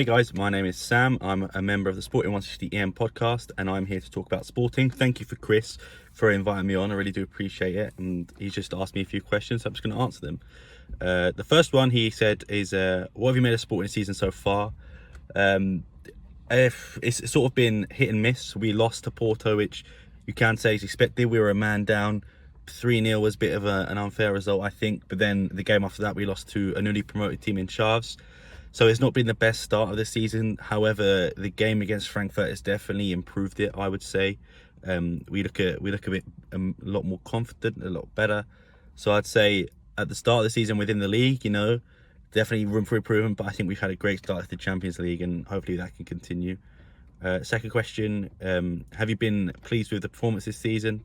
Hey guys, my name is Sam. I'm a member of the Sporting160 EN podcast, and I'm here to talk about sporting. Thank you for Chris for inviting me on. I really do appreciate it. And he's just asked me a few questions, so I'm just going to answer them. The first one he said is, what have you made of sporting season so far? If it's sort of been hit and miss. We lost to Porto, which you can say is expected. We were a man down. 3-0 was a bit of an unfair result, I think. But then the game after that, we lost to a newly promoted team in Chaves. So it's not been the best start of the season. However, the game against Frankfurt has definitely improved it, I would say. We look a lot more confident, a lot better. So I'd say at the start of the season within the league, definitely room for improvement. But I think we've had a great start to the Champions League, and hopefully that can continue. Second question, have you been pleased with the performance this season?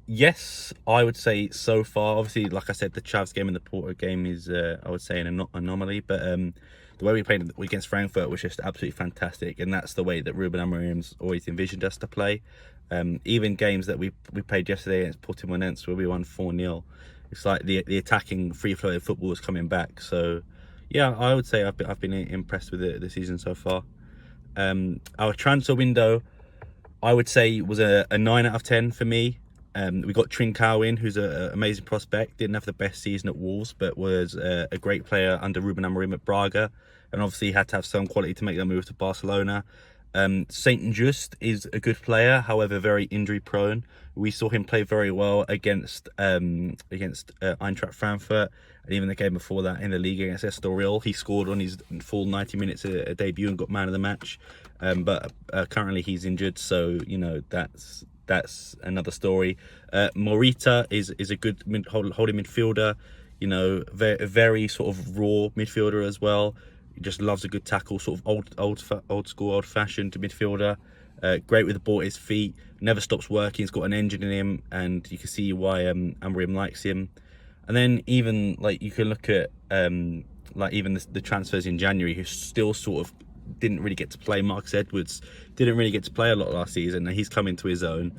Yes, I would say so far. Obviously, like I said, the Chavs game and the Porto game is, I would say, an anomaly. But the way we played against Frankfurt was just absolutely fantastic, and that's the way that Ruben Amorim's always envisioned us to play. Even games that we played yesterday against Portimonense, where we won 4-0, it's like the attacking, free-flowing football is coming back. So, yeah, I would say I've been impressed with the season so far. Our transfer window, I would say, was a 9 out of 10 for me. We got Cowlin, who's an amazing prospect. Didn't have the best season at Wolves, but was a great player under Ruben Amorim at Braga, and obviously had to have some quality to make that move to Barcelona. Saint-Just is a good player, however very injury prone. We saw him play very well against Eintracht Frankfurt, and even the game before that in the league against Estoril. He scored on his full 90 minutes a debut and got man of the match. But currently he's injured, so that's another story. Morita is a good holding midfielder, very sort of raw midfielder as well. He just loves a good tackle, sort of old school, old fashioned midfielder. Great with the ball at his feet, never stops working. He's got an engine in him, and you can see why Amorim likes him. And then even you can look at even the transfers in January, who still sort of didn't really get to play. Marcus Edwards didn't really get to play a lot last season, and he's come into his own.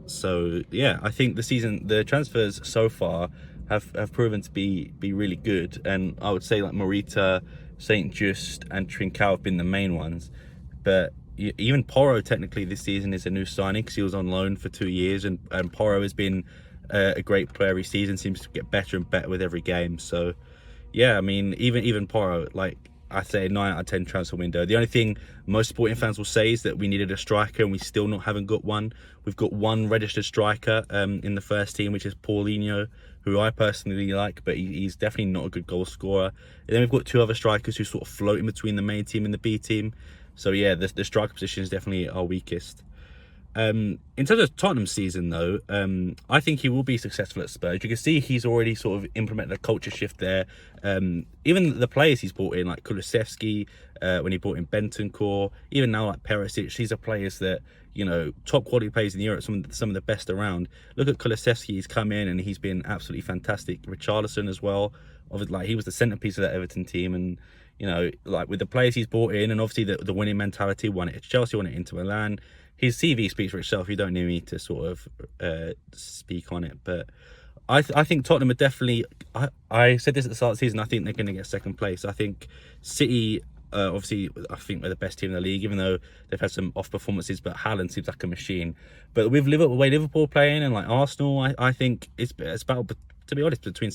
So yeah, I think the transfers so far have proven to be really good, and I would say Morita, Saint-Just and Trincao have been the main ones. But even Porro technically this season is a new signing, because he was on loan for 2 years, and Porro has been a great player every season, seems to get better and better with every game. So yeah, I mean, even Porro, I say 9 out of 10 transfer window. The only thing most Sporting fans will say is that we needed a striker, and we still haven't got one. We've got one registered striker in the first team, which is Paulinho, who I personally like, but he's definitely not a good goal scorer. And then we've got 2 other strikers who sort of float in between the main team and the B team. So yeah, the striker position is definitely our weakest. In terms of Tottenham's season, though, I think he will be successful at Spurs. You can see he's already sort of implemented a culture shift there. Even the players he's brought in, like Kulusevski, when he brought in Bentancur, even now like Perisic, these are players that, top quality players in Europe, some of the best around. Look at Kulusevski, he's come in and he's been absolutely fantastic. Richarlison as well, he was the centerpiece of that Everton team, and with the players he's brought in, and obviously the winning mentality, won it at Chelsea, won it into Milan. His CV speaks for itself. You don't need me to sort of speak on it. But I think Tottenham are definitely... I said this at the start of the season, I think they're going to get second place. I think City, obviously, I think they're the best team in the league, even though they've had some off performances, but Haaland seems like a machine. But with the way Liverpool playing, and Arsenal, I think it's battle, to be honest, between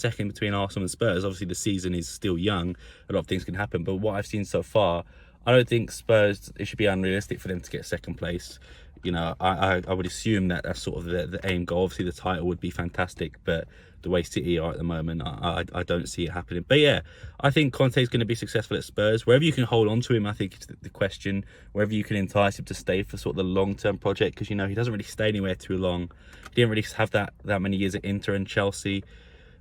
Arsenal and Spurs. Obviously, the season is still young. A lot of things can happen. But what I've seen so far, I don't think Spurs, it should be unrealistic for them to get second place. I would assume that that's sort of the aim goal. Obviously, the title would be fantastic, but the way City are at the moment, I don't see it happening. But yeah, I think Conte's going to be successful at Spurs. Wherever you can hold on to him, I think it's the question. Wherever you can entice him to stay for sort of the long-term project, because, he doesn't really stay anywhere too long. He didn't really have that many years at Inter and Chelsea.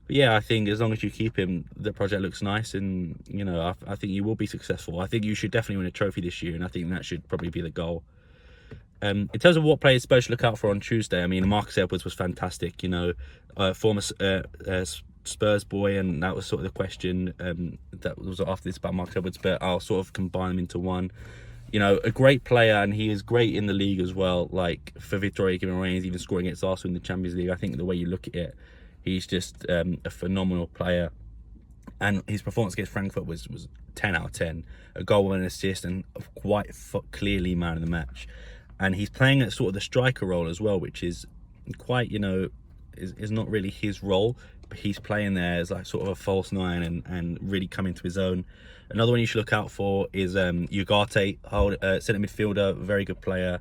But yeah, I think as long as you keep him, the project looks nice, and I think you will be successful. I think you should definitely win a trophy this year, and I think that should probably be the goal. In terms of what players Spurs should look out for on Tuesday, I mean, Marcus Edwards was fantastic. Former Spurs boy, and that was sort of the question that was after this about Marcus Edwards. But I'll sort of combine them into one. A great player, and he is great in the league as well. Like for Victoria Guimarães, even scoring against Arsenal in the Champions League. I think the way you look at it, he's just a phenomenal player. And his performance against Frankfurt was 10 out of 10. A goal and an assist, and quite clearly man of the match. And he's playing at sort of the striker role as well, which is quite, is not really his role. But he's playing there as like sort of a false nine and really coming to his own. Another one you should look out for is Ugarte, centre midfielder, very good player.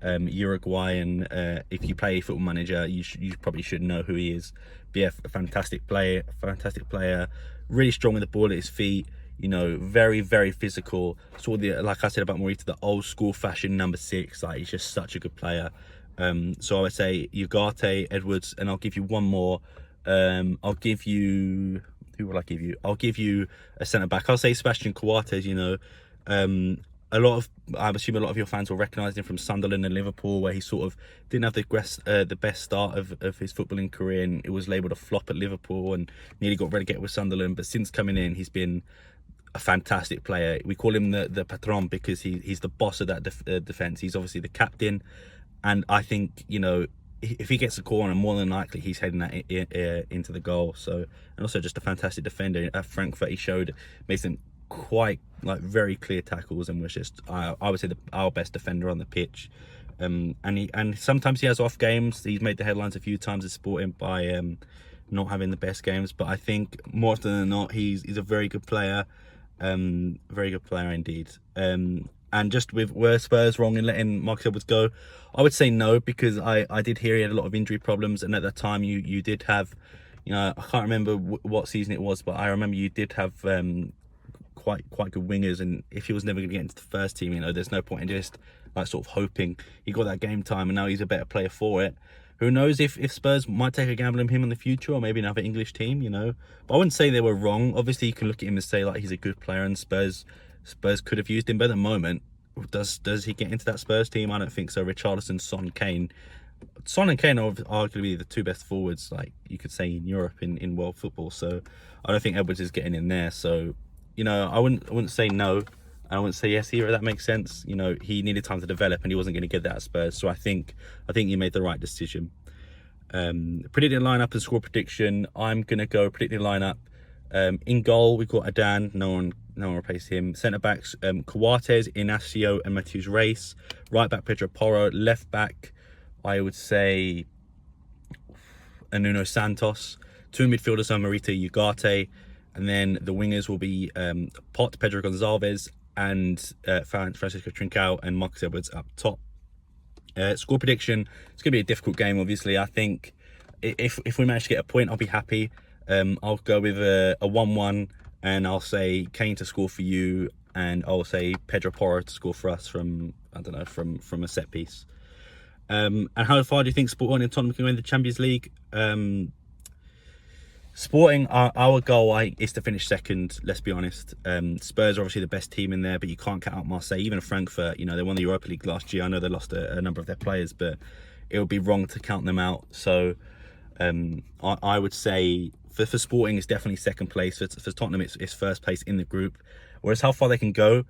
Uruguayan. If you play Football Manager, you probably should know who he is. But yeah, fantastic player, really strong with the ball at his feet. Very, very physical. Sort of like I said about Morita, the old school fashion number 6. Like, he's just such a good player. So I would say Ugarte, Edwards, and I'll give you one more. I'll give you, who will I give you? I'll give you a centre back. I'll say Sebastian Coates. I assume a lot of your fans will recognise him from Sunderland and Liverpool, where he sort of didn't have the best start of his footballing career, and it was labelled a flop at Liverpool and nearly got relegated with Sunderland. But since coming in, he's been a fantastic player. We call him the patron because he's the boss of that defence. He's obviously the captain, and I think if he gets a corner, more than likely he's heading that into the goal. So, and also just a fantastic defender. At Frankfurt, he made some quite very clear tackles, and was just I would say our best defender on the pitch. And sometimes he has off games. He's made the headlines a few times at Sporting by not having the best games, but I think more often than not he's a very good player, very good player indeed. And just were Spurs wrong in letting Marcus Edwards go? I would say no, because I did hear he had a lot of injury problems, and at that time you did have, I can't remember what season it was, but I remember you did have quite good wingers, and if he was never going to get into the first team, there's no point in just sort of hoping. He got that game time, and now he's a better player for it. Who knows if Spurs might take a gamble on him in the future, or maybe another English team, But I wouldn't say they were wrong. Obviously, you can look at him and say he's a good player, and Spurs could have used him. But at the moment, does he get into that Spurs team? I don't think so. Richarlison, Son, Kane. Son and Kane are arguably the two best forwards, you could say, in Europe in world football. So I don't think Edwards is getting in there. So I wouldn't say no. I wouldn't say yes either, if that makes sense. He needed time to develop, and he wasn't going to get that at Spurs. So I think you made the right decision. Predicted lineup and score prediction. I'm going to go predicted lineup. In goal, we've got Adan. No one replaced him. Centre backs, Coates, Inacio, and Matthews Reis. Right back, Pedro Porro. Left back, I would say Nuno Santos. Two midfielders are Morita, Ugarte. And then the wingers will be Pot, Pedro Gonçalves, and Francisco Trincao and Marcus Edwards up top. Score prediction, it's going to be a difficult game, obviously. I think if we manage to get a point, I'll be happy. I'll go with a 1-1, and I'll say Kane to score for you, and I'll say Pedro Porro to score for us from a set piece. And how far do you think Sporting and Tottenham can win the Champions League? Sporting, our goal is to finish second, let's be honest. Spurs are obviously the best team in there, but you can't count out Marseille. Even Frankfurt, they won the Europa League last year. I know they lost a number of their players, but it would be wrong to count them out. So I would say for Sporting, it's definitely second place. For Tottenham, it's first place in the group. Whereas how far they can go,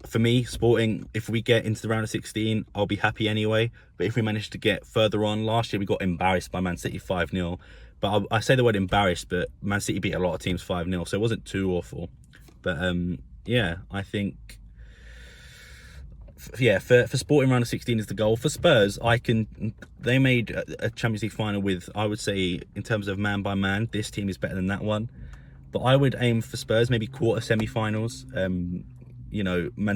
for me, Sporting, if we get into the round of 16, I'll be happy anyway. But if we manage to get further on, last year we got embarrassed by Man City 5-0. But I say the word embarrassed, but Man City beat a lot of teams 5-0, so it wasn't too awful. But yeah, I think for Sporting, round of 16 is the goal. For Spurs, they made a Champions League final with, I would say, in terms of man by man, this team is better than that one. But I would aim for Spurs, maybe quarter semi-finals. Man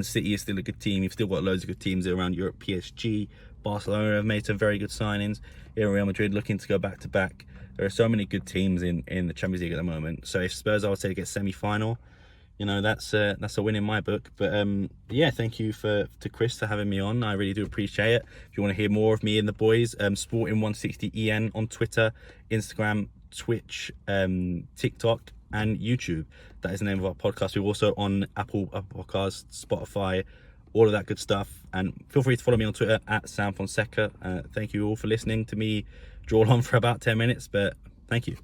City is still a good team. You've still got loads of good teams around Europe. PSG, Barcelona have made some very good signings. Here, Real Madrid looking to go back to back. There are so many good teams in the Champions League at the moment. So if Spurs, I would say, get semi-final, that's a win in my book. But yeah, thank you to Chris for having me on. I really do appreciate it. If you want to hear more of me and the boys, Sporting160 EN on Twitter, Instagram, Twitch, TikTok, and YouTube. That is the name of our podcast. We're also on Apple Podcasts, Spotify, all of that good stuff. And feel free to follow me on Twitter at Fonseca. Thank you all for listening to me drawl on for about 10 minutes, but thank you.